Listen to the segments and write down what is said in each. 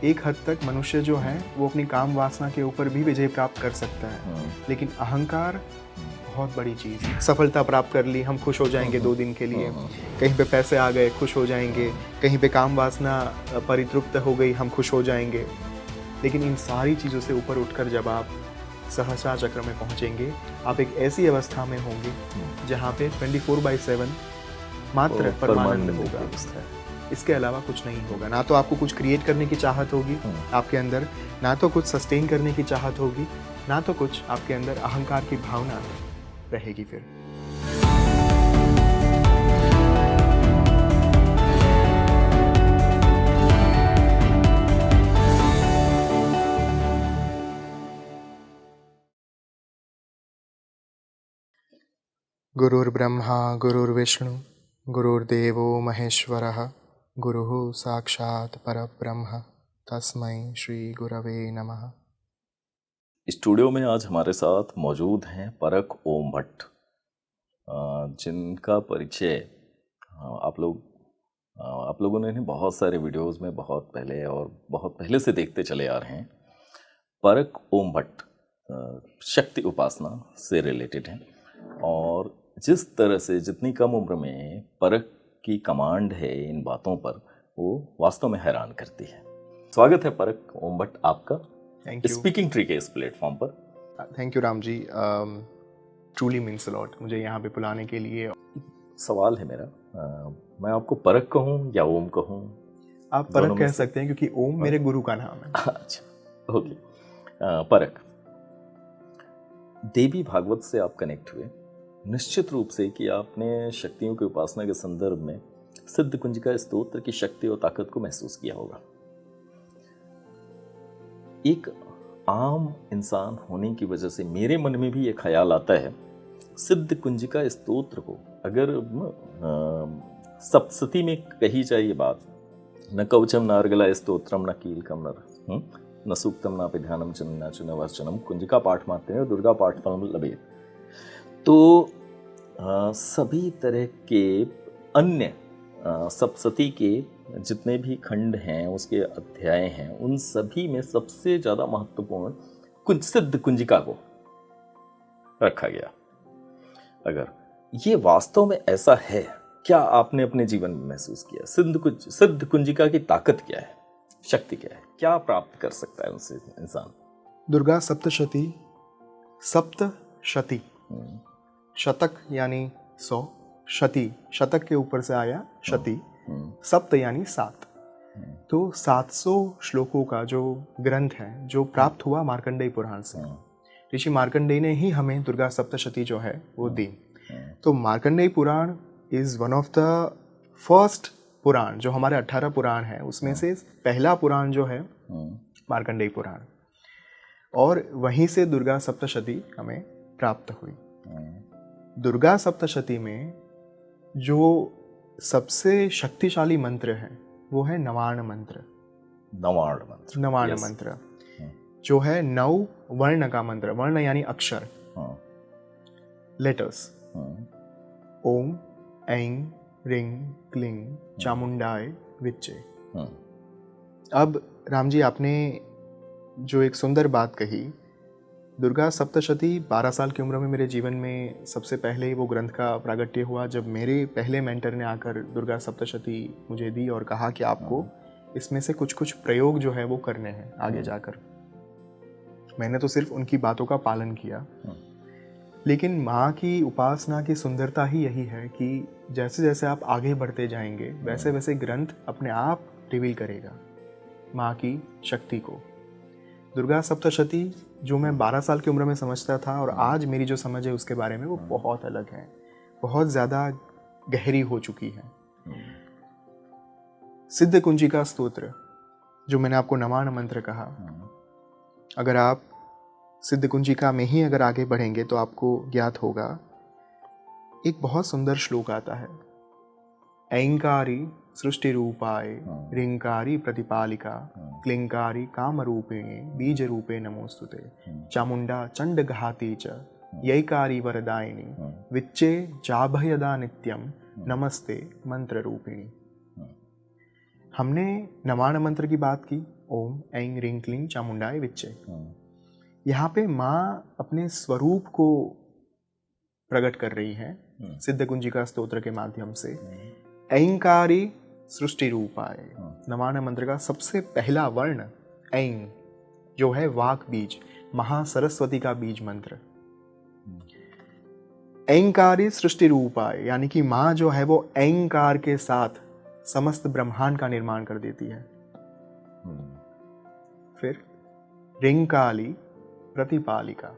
एक हद तक मनुष्य जो है वो अपनी काम वासना के ऊपर भी विजय प्राप्त कर सकता है, लेकिन अहंकार बहुत बड़ी चीज़ है। सफलता प्राप्त कर ली, हम खुश हो जाएंगे 2 दिन के लिए, कहीं पे पैसे आ गए, खुश हो जाएंगे, कहीं पे काम वासना परितृप्त हो गई, हम खुश हो जाएंगे। लेकिन इन सारी चीज़ों से ऊपर उठकर जब आप सहसा चक्र में पहुंचेंगे, आप एक ऐसी अवस्था में होंगे जहाँ पे 24/7 मात्र परमानंद होगा। इसके अलावा कुछ नहीं होगा। ना तो आपको कुछ क्रिएट करने की चाहत होगी आपके अंदर, ना तो कुछ सस्टेन करने की चाहत होगी, ना तो कुछ आपके अंदर अहंकार की भावना रहेगी। फिर गुरुर्ब्रह्मा गुरुर्विष्णु गुरुर्देवो महेश्वरः, गुरुः साक्षात् परब्रह्म, तस्मै श्री गुरवे नमः। स्टूडियो में आज हमारे साथ मौजूद हैं परख ओम भट्ट, जिनका परिचय आप लोगों ने बहुत सारे वीडियोस में बहुत पहले से देखते चले आ रहे हैं। परख ओम भट्ट शक्ति उपासना से रिलेटेड हैं और जिस तरह से जितनी कम उम्र में परख की कमांड है इन बातों पर, वो वास्तव में हैरान करती है। स्वागत है परख ओम भट्ट आपका स्पीकिंग ट्री के इस प्लेटफॉर्म पर। Thank you Ram ji, truly means a lot मुझे यहाँ पे बुलाने के लिए। सवाल है मेरा, मैं आपको परख कहूँ या ओम कहूँ? आप परख कह सकते हैं क्योंकि ओम मेरे गुरु का नाम है। अच्छा, ओके। परख, देवी भागवत से आप कनेक्ट हुए निश्चित रूप से कि आपने शक्तियों की उपासना के संदर्भ में सिद्ध कुंजिका स्तोत्र की शक्ति और ताकत को महसूस किया होगा। एक आम इंसान होने की वजह से मेरे मन में भी ये ख्याल आता है, सिद्ध कुंजिका स्तोत्र को अगर सप्तशती में कही जाए ये बात, न कवचम न अर्गला स्तोत्रम न कीलकम न सूक्तम न ध्यानम चन्ना चुन वचनम कुंजिका पाठ मारते हैं दुर्गा पाठ फलम लभेत। तो सभी तरह के अन्य सप्तशती के जितने भी खंड हैं, उसके अध्याय हैं, उन सभी में सबसे ज़्यादा महत्वपूर्ण सिद्ध कुंजिका को रखा गया। अगर ये वास्तव में ऐसा है, क्या आपने अपने जीवन में महसूस किया? सिद्ध कुंजिका की ताकत क्या है, शक्ति क्या है, क्या प्राप्त कर सकता है उनसे इंसान? दुर्गा सप्तशती, सप्तशती शतक यानी 100, शती शतक के ऊपर से आया शती, सप्त यानी 7। तो 700 श्लोकों का जो ग्रंथ है, जो प्राप्त हुआ मार्कंडेय पुराण से, ऋषि मार्कंडेय ने ही हमें दुर्गा सप्तशती जो है वो दी। तो Markandeya Purana is one of the first Purana, जो हमारे 18 पुराण हैं उसमें से पहला पुराण जो है मार्कंडेय पुराण, और वहीं से दुर्गा सप्तशती हमें प्राप्त हुई। दुर्गा सप्तशती में जो सबसे शक्तिशाली मंत्र है वो है नवार्ण मंत्र। नवार्ण मंत्र जो है 9 वर्ण का मंत्र। वर्ण यानी अक्षर, लेटर्स। ओम ऐं ह्रीं क्लीं चामुंडाय विच्चे। अब राम जी, आपने जो एक सुंदर बात कही, दुर्गा सप्तशती 12 साल की उम्र में मेरे जीवन में सबसे पहले वो ग्रंथ का प्रागट्य हुआ, जब मेरे पहले मेंटर ने आकर दुर्गा सप्तशती मुझे दी और कहा कि आपको इसमें से कुछ कुछ प्रयोग जो है वो करने हैं आगे जाकर। मैंने तो सिर्फ उनकी बातों का पालन किया, लेकिन माँ की उपासना की सुंदरता ही यही है कि जैसे जैसे आप आगे बढ़ते जाएंगे वैसे वैसे ग्रंथ अपने आप रिवील करेगा माँ की शक्ति को। दुर्गा सप्तशती जो मैं 12 साल की उम्र में समझता था और आज मेरी जो समझ है उसके बारे में, वो बहुत अलग है, बहुत ज़्यादा गहरी हो चुकी है। सिद्ध कुंजिका स्तोत्र जो मैंने आपको नवार्ण मंत्र कहा, अगर आप सिद्ध कुंजिका में ही अगर आगे बढ़ेंगे तो आपको ज्ञात होगा, एक बहुत सुंदर श्लोक आता है, ऐंकारी सृष्टि रूपाय ह्रींकारी प्रतिपालिका क्लिंकारी कामरूपिणे बीज रूपे नमोस्तुते चामुंडा चंड घाती च यैकारी वरदायिनी विच्चे जाभयदा नित्यम नमस्ते मंत्र रूपिणी। हमने नवार्ण मंत्र की बात की, ओम ऐं ह्रीं क्लीं चामुंडाय विच्चे। यहाँ पे माँ अपने स्वरूप को प्रकट कर रही है सिद्ध कुंजिका स्तोत्र के माध्यम से। ऐंकारी सृष्टि रूपाय, नवान मंत्र का सबसे पहला वर्ण ऐं जो है वाक बीज, महासरस्वती का बीज मंत्र। ऐंकारी सृष्टि रूपाय यानी कि माँ जो है वो ऐंकार के साथ समस्त ब्रह्मांड का निर्माण कर देती है। फिर ह्रींकाली प्रतिपालिका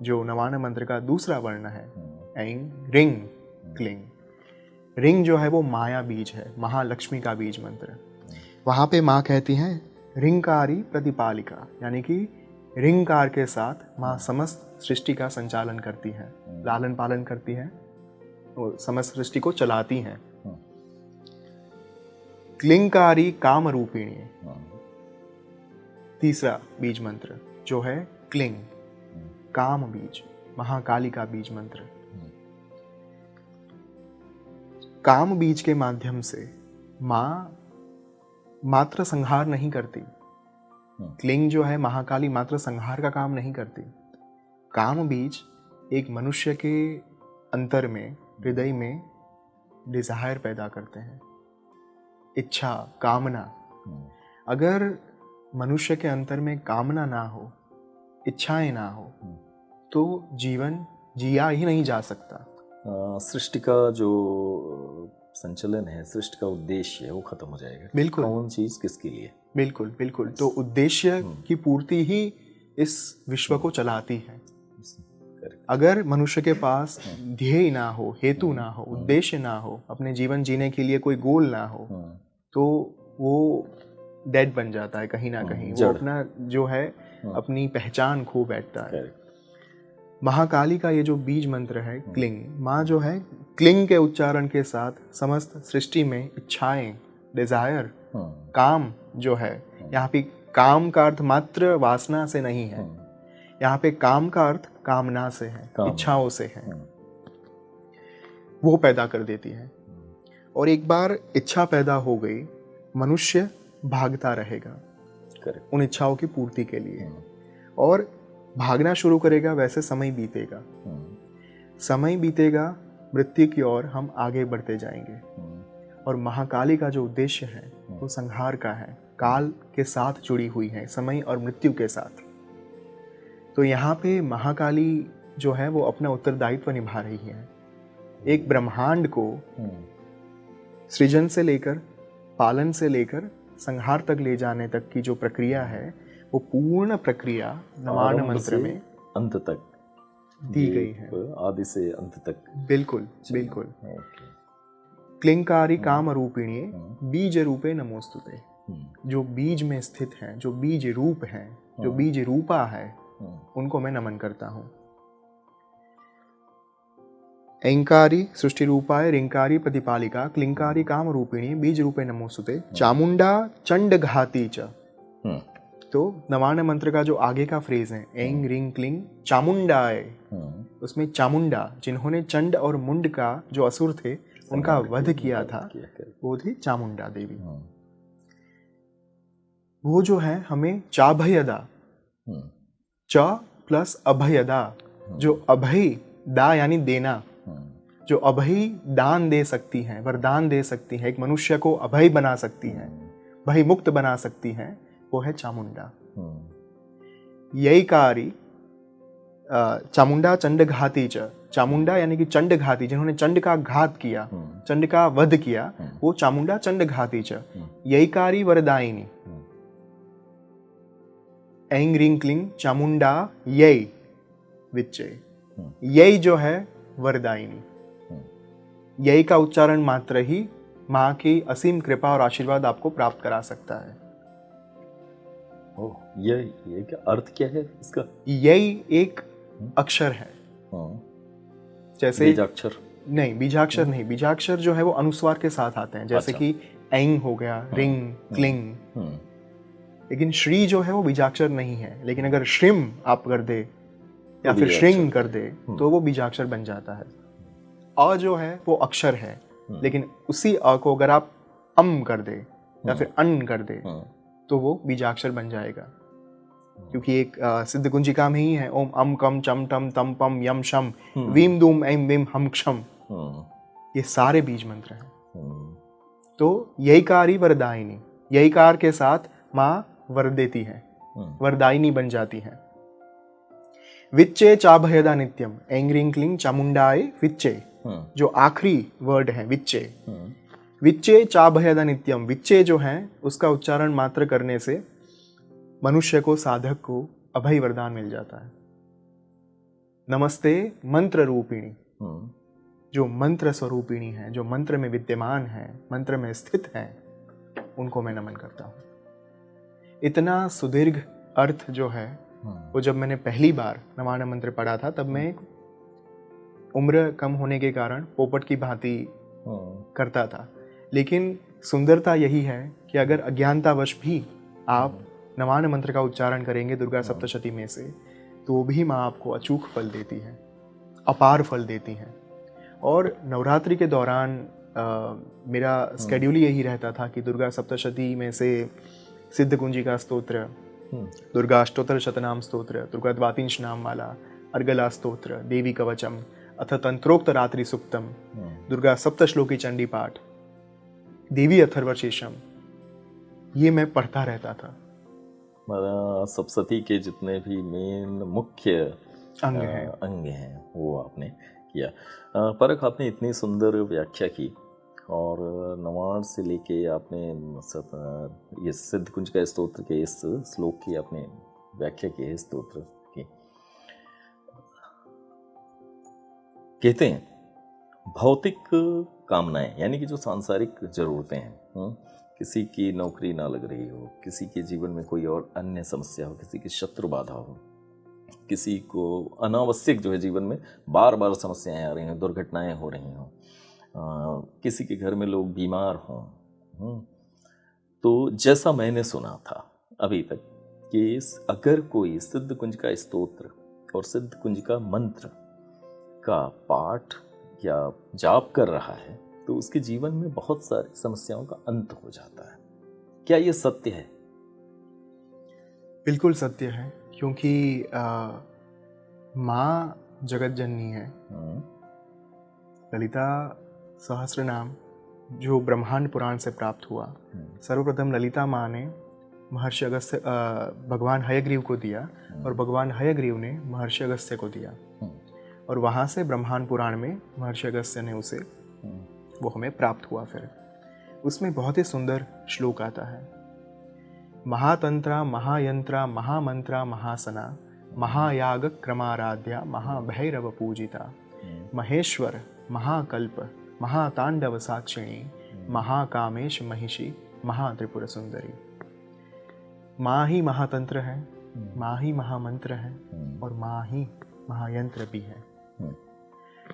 जो नवान मंत्र का दूसरा वर्ण है ऐं ह्रीं क्लीं। ह्रीं जो है वो माया बीज है, महालक्ष्मी का बीज मंत्र। वहाँ पे माँ कहती हैं ह्रींकारी प्रतिपालिका यानी कि ह्रींकार के साथ माँ समस्त सृष्टि का संचालन करती है, लालन पालन करती है और समस्त सृष्टि को चलाती हैं। क्लींकारी काम रूपिणी, तीसरा बीज मंत्र जो है क्लीं, काम बीज, महाकाली का बीज मंत्र। काम बीज के माध्यम से माँ मात्र संहार नहीं करती। क्लीं जो है महाकाली मात्र संहार का काम नहीं करती। काम बीज एक मनुष्य के अंतर में, हृदय में डिजायर पैदा करते हैं, इच्छा, कामना। अगर मनुष्य के अंतर में कामना ना हो, इच्छाएं ना हो, तो जीवन जिया ही नहीं जा सकता। सृष्टि का जो संचलन है, सृष्टि का उद्देश्य है, वो खत्म हो जाएगा। बिल्कुल। कौन चीज किसके लिए? बिल्कुल बिल्कुल। तो उद्देश्य की पूर्ति ही इस विश्व को चलाती है। अगर मनुष्य के पास ध्येय ना हो, हेतु ना हो, उद्देश्य ना हो, अपने जीवन जीने के लिए कोई गोल ना हो, तो वो डेड बन जाता है कहीं ना कहीं। वो अपना जो है अपनी पहचान खो बैठता है। महाकाली का ये जो बीज मंत्र है क्लीं, माँ जो है क्लीं के उच्चारण के साथ समस्त सृष्टि में इच्छाएं, डिजायर, काम जो है, यहाँ पे काम का अर्थ मात्र वासना से नहीं है, यहाँ पे काम का अर्थ कामना से है, इच्छाओं से है, वो पैदा कर देती है। और एक बार इच्छा पैदा हो गई, मनुष्य भागता रहेगा उन इच्छाओं की पूर्ति के लिए, और भागना शुरू करेगा। वैसे समय बीतेगा, समय बीतेगा, मृत्यु की ओर हम आगे बढ़ते जाएंगे। और महाकाली का जो उद्देश्य है वो संहार का है, काल के साथ जुड़ी हुई है, समय और मृत्यु के साथ। तो यहाँ पे महाकाली जो है वो अपना उत्तरदायित्व निभा रही है। एक ब्रह्मांड को सृजन से लेकर, पालन से लेकर संहार तक ले जाने तक की जो प्रक्रिया है, वो पूर्ण प्रक्रिया नवान मंत्र में अंत तक दी गई है, आदि से अंत तक। बिल्कुल बिल्कुल। क्लींकारी काम रूपिणी बीज रूपे नमोस्तुते, जो बीज में स्थित है, जो बीज रूप है, जो बीज रूपा है, उनको मैं नमन करता हूँ। ऐंकारी सृष्टि रूपाय ह्रींकारी प्रतिपालिका क्लींकारी काम रूपिणी बीज रूपे नमोस्तुते चामुंडा चंड घाती च। तो नवान मंत्र का जो आगे का फ्रेज है ऐं ह्रीं क्लीं चामुंडाय, उसमें चामुंडा जिन्होंने चंड और मुंड का जो असुर थे उनका वध किया था, वो थी चामुंडा देवी। वो जो है हमें चाभयदा, च प्लस अभयदा, जो अभय दा यानी देना, जो अभय दान दे सकती हैं, वरदान दे सकती हैं, एक मनुष्य को अभय बना सकती हैं, भय मुक्त बना सकती हैं, वो है चामुंडा। यईकारी चामुंडा चंड घाती च, चामुंडा यानी कि चंड घाती, जिन्होंने चंड का घात किया, चंड का वध किया, वो चामुंडा चंड घाती च। यईकारी वरदायिनी ऐं ह्रीं क्लीं चामुंडा यई विच्चे। यई जो है वरदायिनी, यई का उच्चारण मात्र ही माँ की असीम कृपा और आशीर्वाद आपको प्राप्त करा सकता है। ये क्या अर्थ क्या है इसका? यही एक अक्षर है। जैसे बीजाक्षर नहीं, बीजाक्षर नहीं, बीजाक्षर जो है वो अनुस्वार के साथ आते हैं, जैसे कि ऐं हो गया, ह्रीं, क्लीं। लेकिन श्री जो है वो बीजाक्षर नहीं है, लेकिन अगर श्रीम आप कर दे या फिर श्रिंग कर दे तो वो बीजाक्षर बन जाता है। अ जो है वो अक्षर है, लेकिन उसी अ को अगर आप कर दे या फिर अन कर दे तो वो बीजाक्षर बन जाएगा, क्योंकि एक सिद्ध कुंजिका में ही है ओम अम कम चम टम तम पम यम शम वीम दूम ऐम विम हम क्षम, ये सारे बीज मंत्र हैं। तो यही कारी वरदायिनी, यही कार के साथ माँ वर देती है, वरदायिनी बन जाती है। विच्चे चाभयदा नित्यम एंग्रिंग क्लिंग चामुंडाए विच्चे, जो आखिरी वर्ड है विच्चे, विच्चे चाभयदा नित्यम, विच्चे जो है उसका उच्चारण मात्र करने से मनुष्य को, साधक को अभय वरदान मिल जाता है। नमस्ते मंत्र रूपिणी, जो मंत्र स्वरूपिणी है, जो मंत्र में विद्यमान है, मंत्र में स्थित है, उनको मैं नमन करता हूँ। इतना सुदीर्घ अर्थ जो है वो जब मैंने पहली बार नवान मंत्र पढ़ा था, तब मैं उम्र कम होने के कारण पोपट की भांति करता था। लेकिन सुंदरता यही है कि अगर अज्ञानतावश भी आप नवान मंत्र का उच्चारण करेंगे दुर्गा सप्तशती में से, तो भी माँ आपको अचूक फल देती है, अपार फल देती हैं। और नवरात्रि के दौरान मेरा स्केड्यूल यही रहता था कि दुर्गा सप्तशती में से सिद्ध कुंजिका स्तोत्र, दुर्गा अष्टोत्तर शतनाम स्तोत्र, दुर्गा द्वातिंश नाम माला, अर्गला स्तोत्र, देवी कवचम अथ तंत्रोक्त रात्रि सुक्तम, दुर्गा सप्तश्लोकी चंडी पाठ, देवी अथर्वशीर्षम, ये मैं पढ़ता रहता था। सप्तशती के जितने भी मेन मुख्य अंग हैं वो आपने किया। परख, आपने इतनी सुंदर व्याख्या की और नवाण से लेके आपने ये सिद्ध कुंजिका स्तोत्र के इस श्लोक की आपने व्याख्या की है, स्तोत्र की। कहते हैं भौतिक कामनाएं, यानी कि जो सांसारिक जरूरतें हैं, किसी की नौकरी ना लग रही हो, किसी के जीवन में कोई और अन्य समस्या हो, किसी की शत्रु बाधा हो, किसी को अनावश्यक जो है जीवन में बार बार समस्याएं आ रही हैं, दुर्घटनाएं हो रही हों, किसी के घर में लोग बीमार हों, तो जैसा मैंने सुना था अभी तक कि अगर कोई सिद्ध कुंजिका स्तोत्र और सिद्ध कुंजिका मंत्र का पाठ या जाप कर रहा है तो उसके जीवन में बहुत सारी समस्याओं का अंत हो जाता है। क्या ये सत्य है? बिल्कुल सत्य है, क्योंकि माँ जगत जननी है। ललिता सहस्र नाम जो ब्रह्मांड पुराण से प्राप्त हुआ, सर्वप्रथम ललिता माँ ने महर्षि अगस्त्य भगवान हयग्रीव को दिया और भगवान हयग्रीव ने महर्षि अगस्त्य को दिया, और वहाँ से ब्रह्मांड पुराण में महर्षि अगस्त्य ने उसे वो हमें प्राप्त हुआ। फिर उसमें बहुत ही सुंदर श्लोक आता है, महातंत्रा महायंत्रा महामंत्रा महासना महायाग क्रमाराध्या महाभैरव पूजिता महेश्वर महाकल्प महातांडव साक्षिणी महाकामेश महिषी महात्रिपुर सुंदरी। माँ ही महातंत्र है, माँ ही महामंत्र है और माँ ही महायंत्र भी है।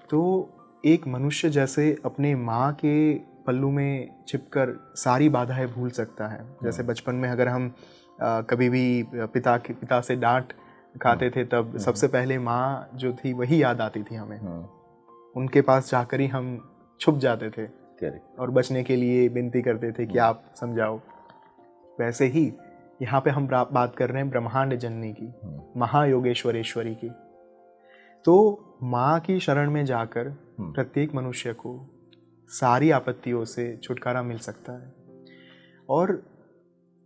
तो एक मनुष्य जैसे अपने माँ के पल्लू में छिपकर सारी बाधाएं भूल सकता है। जैसे बचपन में अगर हम कभी भी पिता से डांट खाते थे, तब सबसे पहले माँ जो थी वही याद आती थी हमें। उनके पास जाकर ही हम छुप जाते थे और बचने के लिए विनती करते थे कि आप समझाओ। वैसे ही यहाँ पे हम बात कर रहे हैं ब्रह्मांड जननी की, महायोगेश्वरेश्वरी की। तो माँ की शरण में जाकर प्रत्येक मनुष्य को सारी आपत्तियों से छुटकारा मिल सकता है। और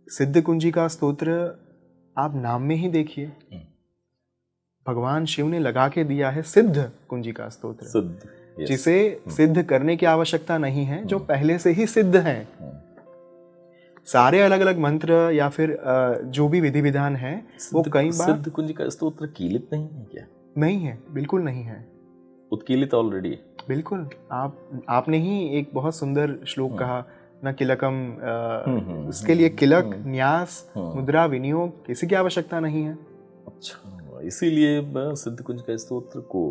सिद्ध कुंजिका स्तोत्र आप नाम में ही देखिए, भगवान शिव ने लगा के दिया है सिद्ध कुंजिका स्तोत्र, जिसे सिद्ध करने की आवश्यकता नहीं है, जो पहले से ही सिद्ध हैं। सारे अलग अलग मंत्र या फिर जो भी विधि विधान है वो कई बार। सिद्ध कुंजिका स्तोत्र कीलित नहीं है क्या? नहीं है, बिल्कुल नहीं है, उत्कीलित ऑलरेडी। बिल्कुल। आपने ही एक बहुत सुंदर श्लोक कहा न किलकम, उसके लिए किलक, न्यास, मुद्रा, विनियोग किसी की आवश्यकता नहीं है। अच्छा, इसीलिए सिद्ध कुंजिका स्तोत्र को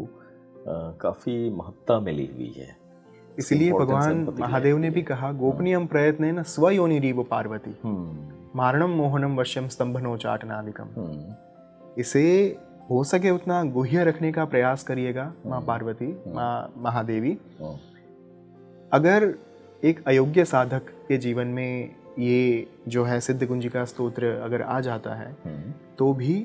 काफी महत्ता मिली हुई है। इसीलिए भगवान महादेव ने भी कहा, गोपनीयम प्रयत्न न स्वयोनिरीव पार्वती मारणम मोहनम वश्यम स्तंभनो चाटनादिकम। इसे हो सके उतना गुह्य रखने का प्रयास करिएगा माँ पार्वती, माँ महादेवी। अगर एक अयोग्य साधक के जीवन में ये जो है सिद्ध कुंजिका स्तोत्र अगर आ जाता है तो भी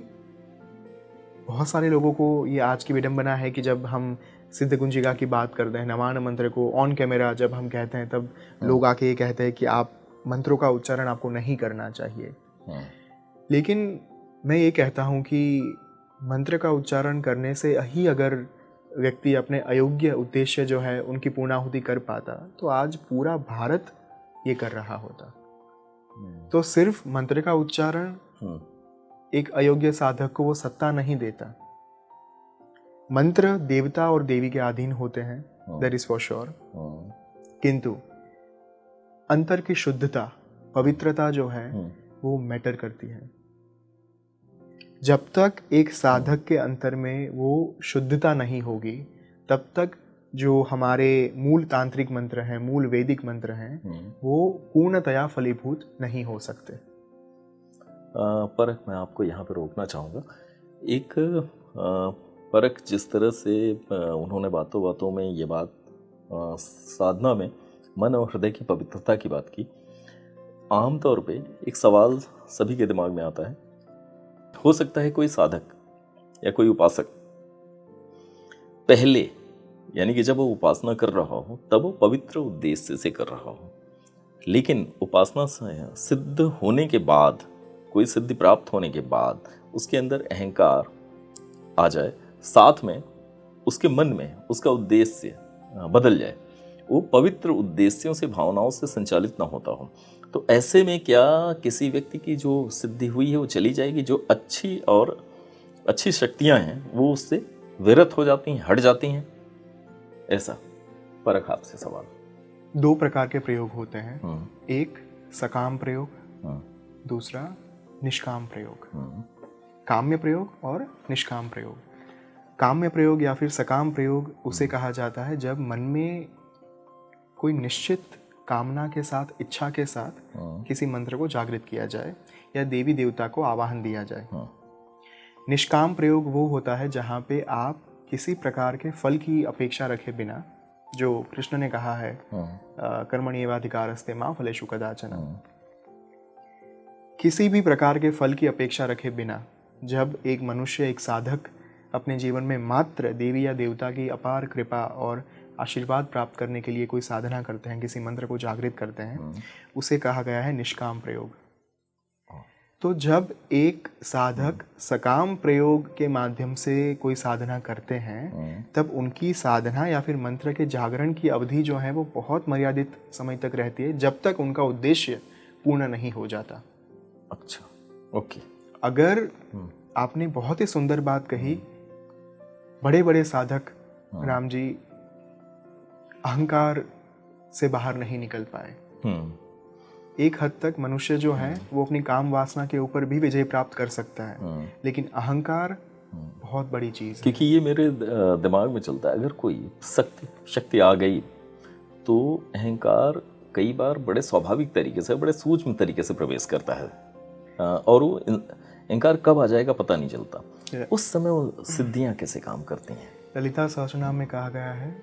बहुत सारे लोगों को ये आज की विडंबना है कि जब हम सिद्ध कुंजिका की बात करते हैं, नवान मंत्र को ऑन कैमरा जब हम कहते हैं, तब लोग आके ये कहते हैं कि आप मंत्रों का उच्चारण आपको नहीं करना चाहिए। लेकिन मैं ये कहता हूँ कि मंत्र का उच्चारण करने से ही अगर व्यक्ति अपने अयोग्य उद्देश्य जो है उनकी पूर्णाहुति कर पाता तो आज पूरा भारत ये कर रहा होता। तो सिर्फ मंत्र का उच्चारण एक अयोग्य साधक को वो सत्ता नहीं देता। मंत्र देवता और देवी के अधीन होते हैं, दैट इज फॉर श्योर, किंतु अंतर की शुद्धता, पवित्रता जो है वो मैटर करती है। जब तक एक साधक के अंतर में वो शुद्धता नहीं होगी तब तक जो हमारे मूल तांत्रिक मंत्र हैं, मूल वैदिक मंत्र हैं, वो पूर्णतया फलीभूत नहीं हो सकते। परख मैं आपको यहाँ पर रोकना चाहूँगा। एक परख जिस तरह से उन्होंने बातों बातों में ये बात साधना में मन और हृदय की पवित्रता की बात की, आमतौर पे एक सवाल सभी के दिमाग में आता है, हो सकता है कोई साधक या कोई उपासक पहले, यानी कि जब वो उपासना कर रहा हो तब वो पवित्र उद्देश्य से कर रहा हो, लेकिन उपासना सिद्ध होने के बाद, कोई सिद्धि प्राप्त होने के बाद उसके अंदर अहंकार आ जाए, साथ में उसके मन में उसका उद्देश्य बदल जाए, वो पवित्र उद्देश्यों से, भावनाओं से संचालित ना होता हो, तो ऐसे में क्या किसी व्यक्ति की जो सिद्धि हुई है वो चली जाएगी? जो अच्छी शक्तियां हैं वो उससे विरत हो जाती हैं, हट जाती हैं? ऐसा परख आपसे सवाल। दो प्रकार के प्रयोग होते हैं, एक सकाम प्रयोग, दूसरा निष्काम प्रयोग। काम्य प्रयोग और निष्काम प्रयोग। काम्य प्रयोग या फिर सकाम प्रयोग उसे कहा जाता है जब मन में कोई निश्चित कामना के साथ, इच्छा के साथ किसी मंत्र को जागृत किया जाए या देवी देवता को आवाहन दिया जाए। निष्काम प्रयोग वो होता है जहाँ पे आप किसी प्रकार के फल की अपेक्षा रखे बिना, जो कृष्ण ने कहा है कर्मण्येवाधिकारस्ते मा फलेषु कदाचन, किसी भी प्रकार के फल की अपेक्षा रखे बिना जब एक मनुष्य, एक साधक अपने जीवन में मात्र देवी या देवता की अपार कृपा और आशीर्वाद प्राप्त करने के लिए कोई साधना करते हैं, किसी मंत्र को जागृत करते हैं, उसे कहा गया है निष्काम प्रयोग। तो जब एक साधक सकाम प्रयोग के माध्यम से कोई साधना करते हैं तब उनकी साधना या फिर मंत्र के जागरण की अवधि जो है वो बहुत मर्यादित समय तक रहती है, जब तक उनका उद्देश्य पूर्ण नहीं हो जाता। अच्छा, ओके। अगर आपने बहुत ही सुंदर बात कही, बड़े बड़े साधक राम जी अहंकार से बाहर नहीं निकल पाए। एक हद तक मनुष्य जो है वो अपनी काम वासना के ऊपर भी विजय प्राप्त कर सकता है, लेकिन अहंकार बहुत बड़ी चीज है। क्योंकि ये मेरे दिमाग में चलता है, अगर कोई शक्ति आ गई तो अहंकार कई बार बड़े स्वाभाविक तरीके से, बड़े सूक्ष्म तरीके से प्रवेश करता है, और वो अहंकार कब आ जाएगा पता नहीं चलता। उस समय वो सिद्धियां कैसे काम करती हैं? ललिता सहस्रनाम में कहा गया है,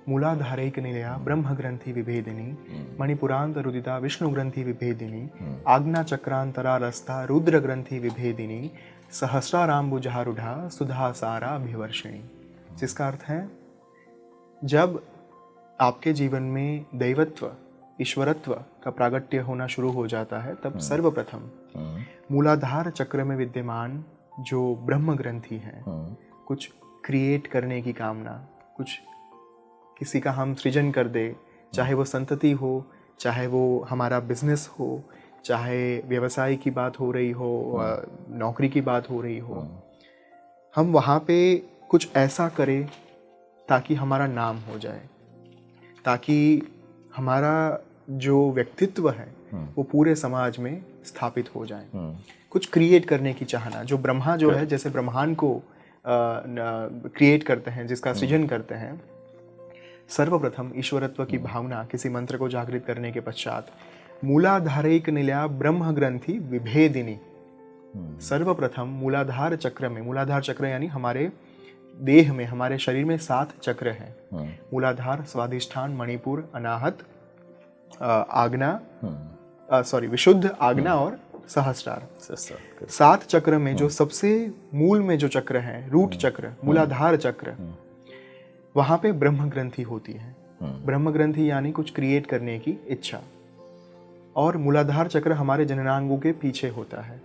मूलाधारैक निलया ब्रह्म ग्रंथि विभेदिनी, मणिपुरांत रुदिता विष्णु ग्रंथि विभेदिनी, आज्ञा चक्रांतरारस्था रुद्र ग्रंथि विभेदिनी, सहस्राराम्बुजारूढ़ा सुधासारा अभिवर्षिणी। जिसका अर्थ है जब आपके जीवन में दैवत्व, ईश्वरत्व का प्रागट्य होना शुरू हो जाता है तब सर्वप्रथम मूलाधार चक्र में विद्यमान जो ब्रह्म ग्रंथि है, कुछ क्रिएट करने की कामना, कुछ किसी का हम सृजन कर दे, चाहे वो संतति हो, चाहे वो हमारा बिजनेस हो, चाहे व्यवसाय की बात हो रही हो, नौकरी की बात हो रही हो, हम वहाँ पे कुछ ऐसा करें ताकि हमारा नाम हो जाए, ताकि हमारा जो व्यक्तित्व है वो पूरे समाज में स्थापित हो जाए। कुछ क्रिएट करने की चाहना, जो ब्रह्मा जो है जैसे ब्रह्मांड को क्रिएट करते हैं, जिसका सृजन करते हैं, सर्वप्रथम ईश्वरत्व की भावना किसी मंत्र को जागृत करने के पश्चात मूलाधारैक निलया ब्रह्म ग्रंथि विभेदिनी, सर्वप्रथम मूलाधार चक्र में, मूलाधार चक्र यानी हमारे देह में, हमारे शरीर में 7 चक्र हैं, मूलाधार, स्वाधिष्ठान, मणिपुर, अनाहत, आज्ञा विशुद्ध, आज्ञा और सहस्रार। 7 चक्र में जो सबसे मूल में जो चक्र है, रूट चक्र, मूलाधार चक्र, वहां पे ब्रह्म ग्रंथि होती है। ब्रह्म ग्रंथि यानी कुछ क्रिएट करने की इच्छा, और मूलाधार चक्र हमारे जननांगों के पीछे होता है।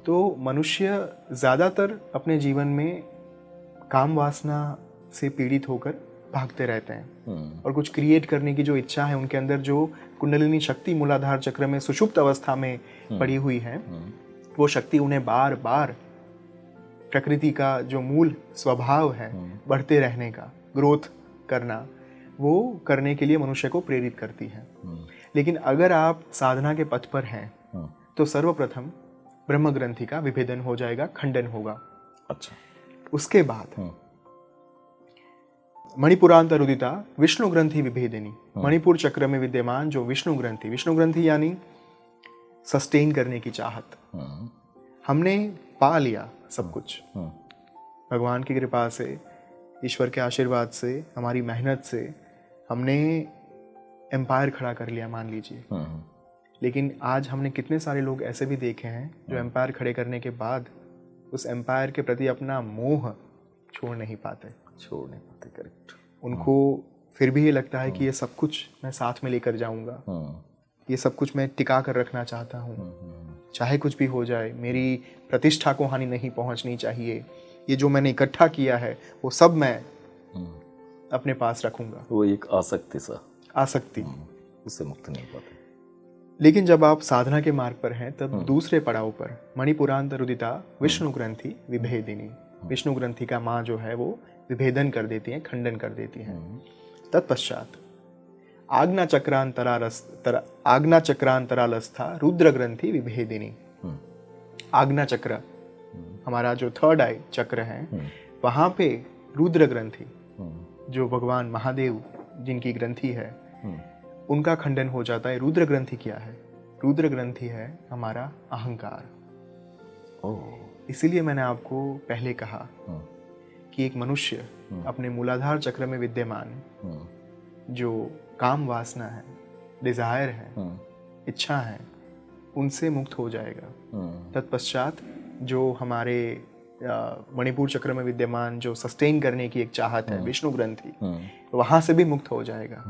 तो मनुष्य ज्यादातर अपने जीवन में काम वासना से पीड़ित होकर भागते रहते हैं, और कुछ क्रिएट करने की जो इच्छा है उनके अंदर, जो कुंडलिनी शक्ति मूलाधार चक्र में सुषुप्त अवस्था में पड़ी हुई है, वो शक्ति उन्हें बार बार प्रकृति का जो मूल स्वभाव है बढ़ते रहने का, ग्रोथ करना, वो करने के लिए मनुष्य को प्रेरित करती है। लेकिन अगर आप साधना के पथ पर हैं तो सर्वप्रथम ब्रह्म ग्रंथि का विभेदन हो जाएगा, खंडन होगा। अच्छा। उसके बाद मणिपुरांतरुदिता विष्णु ग्रंथि विभेदिनी, मणिपुर चक्र में विद्यमान जो विष्णु ग्रंथि यानी सस्टेन करने की चाहत। हमने पा लिया सब कुछ भगवान की कृपा से, ईश्वर के आशीर्वाद से, हमारी मेहनत से हमने एम्पायर खड़ा कर लिया, मान लीजिए। लेकिन आज हमने कितने सारे लोग ऐसे भी देखे हैं जो एम्पायर खड़े करने के बाद उस एम्पायर के प्रति अपना मोह छोड़ नहीं पाते। करेक्ट। उनको फिर भी ये लगता है कि ये सब कुछ मैं साथ में लेकर जाऊंगा, ये सब कुछ मैं टिका कर रखना चाहता हूँ, चाहे कुछ भी हो जाए, मेरी प्रतिष्ठा को हानि नहीं पहुंचनी चाहिए, ये जो मैंने इकट्ठा किया है वो सब मैं अपने पास रखूंगा। वो एक आसक्ति, उससे मुक्त नहीं पाते। लेकिन जब आप साधना के मार्ग पर हैं तब दूसरे पड़ाव पर मणिपुरांतरुदिता विष्णु ग्रंथि विभेदिनी, विष्णु ग्रंथि का माँ जो है वो विभेदन कर देती है, खंडन कर देती है। तत्पश्चात आज्ञा चक्रांतरालस्था रुद्र ग्रंथि विभेदिनी। आज्ञा चक्र हमारा जो थर्ड आई चक्र है, वहां पे रुद्र ग्रंथि जो भगवान महादेव जिनकी ग्रंथि है उनका खंडन हो जाता है। रुद्र ग्रंथि क्या है? रुद्र ग्रंथि है हमारा अहंकार। इसीलिए मैंने आपको पहले कहा कि एक मनुष्य अपने मूलाधार चक्र में विद्यमान जो काम वासना है, डिजायर है, इच्छा है, उनसे मुक्त हो जाएगा। तत्पश्चात जो हमारे मणिपुर चक्र में विद्यमान जो सस्टेन करने की एक चाहत है, विष्णु ग्रंथि, वहां से भी मुक्त हो जाएगा।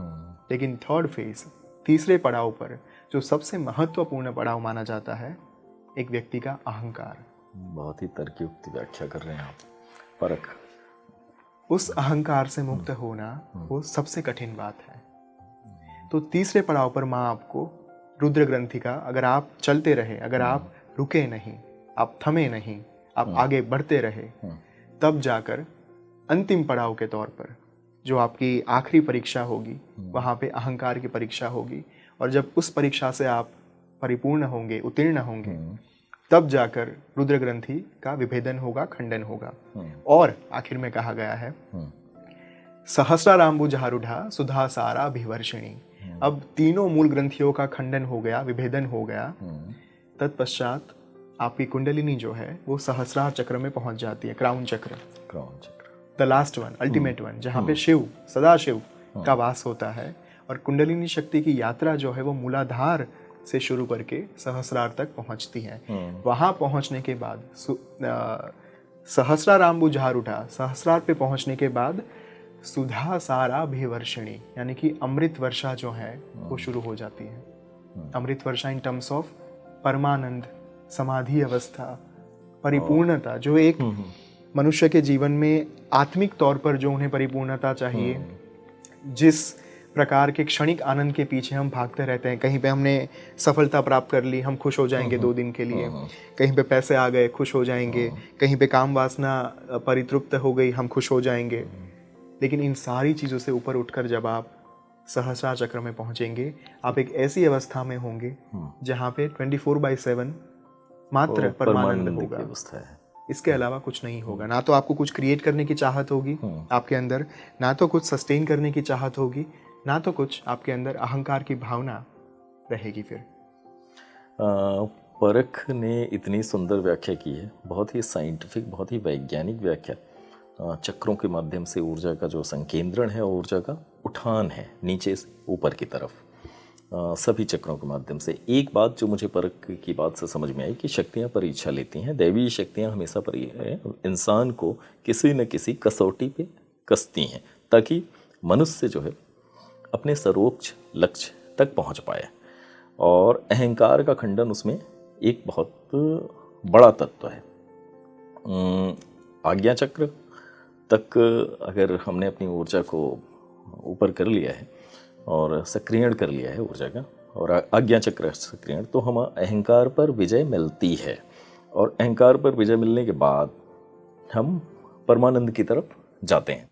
लेकिन थर्ड फेज, तीसरे पड़ाव पर जो सबसे महत्वपूर्ण पड़ाव माना जाता है, एक व्यक्ति का अहंकार। बहुत ही तर्कयुक्त व्याख्या कर रहे हैं आप। परख। उस अहंकार से मुक्त होना वो सबसे कठिन बात है। तो तीसरे पड़ाव पर माँ आपको रुद्र ग्रंथि का, अगर आप चलते रहे, अगर आप रुके नहीं, आप थमे नहीं, आप आगे बढ़ते रहे, तब जाकर अंतिम पड़ाव के तौर पर जो आपकी आखिरी परीक्षा होगी, वहाँ पे अहंकार की परीक्षा होगी। और जब उस परीक्षा से आप परिपूर्ण होंगे, उत्तीर्ण होंगे, तब जाकर रुद्र ग्रंथि का विभेदन होगा, खंडन होगा। और आखिर में कहा गया है सहस्राराम्बुजारूढ़ा सुधा सारा भिवर्षिणी। अब तीनों मूल ग्रंथियों का खंडन हो गया, विभेदन हो गया। तत्पश्चात आपकी कुंडलिनी जो है वो सहस्रार चक्र में पहुंच जाती है, क्राउन चक्र, the last one, ultimate one, जहाँ पे शिव, सदाशिव का वास होता है। और कुंडलिनी शक्ति की यात्रा जो है वो मूलाधार से शुरू करके सहस्रार तक पहुंचती है। वहां पहुंचने के बाद सहस्राराम्बुजारूढ़ा, सहस्रार पे पहुंचने के बाद सुधा सारा भिवर्षिणी यानी कि अमृत वर्षा जो है वो शुरू हो जाती है। अमृत वर्षा इन टर्म्स ऑफ परमानंद, समाधि अवस्था, परिपूर्णता, जो एक मनुष्य के जीवन में आत्मिक तौर पर जो उन्हें परिपूर्णता चाहिए, जिस प्रकार के क्षणिक आनंद के पीछे हम भागते रहते हैं। कहीं पे हमने सफलता प्राप्त कर ली, हम खुश हो जाएंगे 2 दिन के लिए, कहीं पे पैसे आ गए, खुश हो जाएंगे, कहीं पे काम वासना परितृप्त हो गई, हम खुश हो जाएंगे। लेकिन इन सारी चीज़ों से ऊपर उठकर जब आप सहस्रार चक्र में पहुंचेंगे, आप एक ऐसी अवस्था में होंगे जहाँ पे 24/7 मात्र परमानंद होगा। इसके अलावा कुछ नहीं होगा। ना तो आपको कुछ क्रिएट करने की चाहत होगी आपके अंदर, ना तो कुछ सस्टेन करने की चाहत होगी, ना तो कुछ आपके अंदर अहंकार की भावना रहेगी। फिर परख ने इतनी सुंदर व्याख्या की है, बहुत ही साइंटिफिक, बहुत ही वैज्ञानिक व्याख्या। चक्रों के माध्यम से ऊर्जा का जो संकेंद्रण है, ऊर्जा का उठान है नीचे से ऊपर की तरफ, सभी चक्रों के माध्यम से। एक बात जो मुझे परख की बात से समझ में आई कि शक्तियाँ परीक्षा लेती हैं, दैवीय शक्तियाँ हमेशा इंसान को किसी न किसी कसौटी पे कसती हैं ताकि मनुष्य जो है अपने सर्वोच्च लक्ष्य तक पहुंच पाए। और अहंकार का खंडन उसमें एक बहुत बड़ा तत्व है। आज्ञा चक्र तक अगर हमने अपनी ऊर्जा को ऊपर कर लिया है और सक्रियण कर लिया है ऊर्जा का, और आज्ञा चक्र सक्रियण, तो हम अहंकार पर विजय मिलती है। और अहंकार पर विजय मिलने के बाद हम परमानंद की तरफ जाते हैं।